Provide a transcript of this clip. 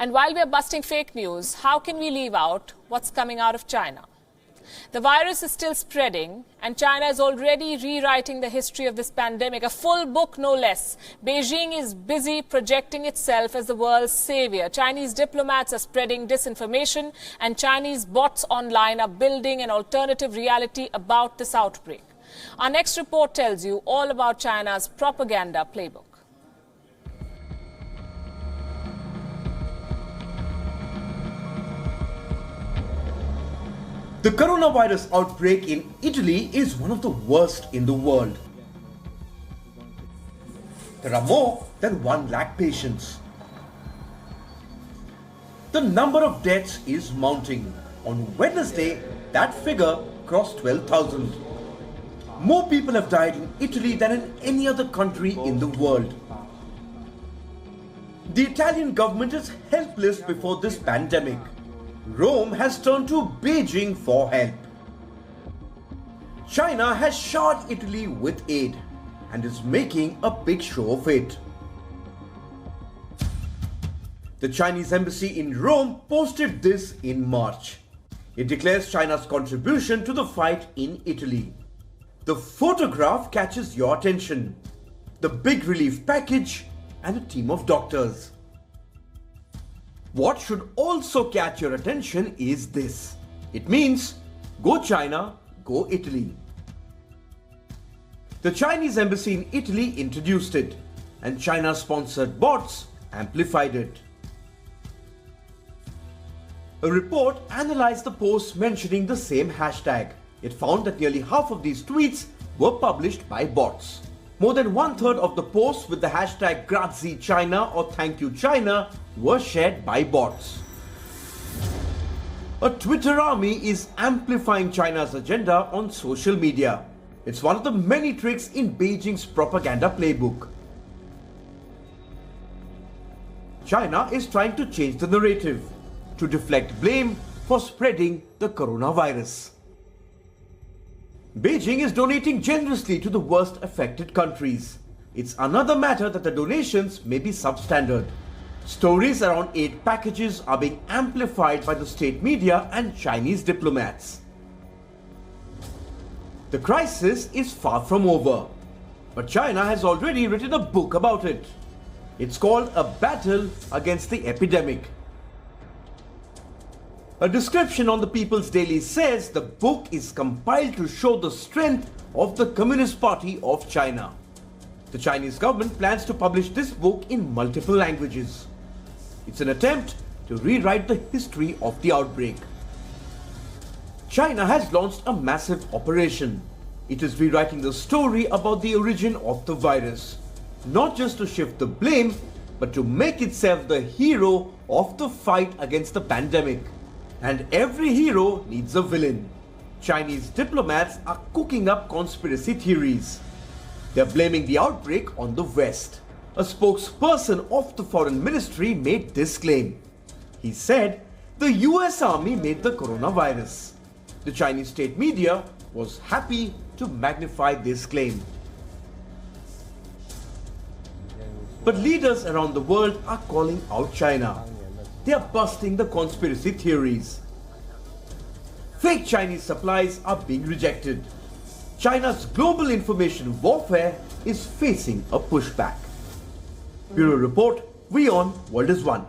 And while we're busting fake news, how can we leave out what's coming out of China? The virus is still spreading, and China is already rewriting the history of this pandemic, a full book no less. Beijing is busy projecting itself as the world's savior. Chinese diplomats are spreading disinformation, and Chinese bots online are building an alternative reality about this outbreak. Our next report tells you all about China's propaganda playbook. The coronavirus outbreak in Italy is one of the worst in the world. There are more than 1 lakh patients. The number of deaths is mounting. On Wednesday, that figure crossed 12,000. More people have died in Italy than in any other country in the world. The Italian government is helpless before this pandemic. Rome has turned to Beijing for help. China has showered Italy with aid and is making a big show of it. The Chinese embassy in Rome posted this in March. It declares China's contribution to the fight in Italy. The photograph catches your attention. The big relief package and a team of doctors. What should also catch your attention is this. It means, go China, go Italy. The Chinese embassy in Italy introduced it, and China-sponsored bots amplified it. A report analyzed the posts mentioning the same hashtag. It found that nearly half of these tweets were published by bots. More than 1/3 of the posts with the hashtag Grazie China or Thank You China were shared by bots. A Twitter army is amplifying China's agenda on social media. It's one of the many tricks in Beijing's propaganda playbook. China is trying to change the narrative, to deflect blame for spreading the coronavirus. Beijing is donating generously to the worst affected countries. It's another matter that the donations may be substandard. Stories around aid packages are being amplified by the state media and Chinese diplomats. The crisis is far from over, but China has already written a book about it. It's called A Battle Against the Epidemic. A description on the People's Daily says the book is compiled to show the strength of the Communist Party of China. The Chinese government plans to publish this book in multiple languages. It's an attempt to rewrite the history of the outbreak. China has launched a massive operation. It is rewriting the story about the origin of the virus, not just to shift the blame, but to make itself the hero of the fight against the pandemic. And every hero needs a villain. Chinese diplomats are cooking up conspiracy theories. They're blaming the outbreak on the West. A spokesperson of the foreign ministry made this claim. He said the US Army made the coronavirus. The Chinese state media was happy to magnify this claim. But leaders around the world are calling out China. They are busting the conspiracy theories. Fake Chinese supplies are being rejected. China's global information warfare is facing a pushback. Bureau Report, WION World is One.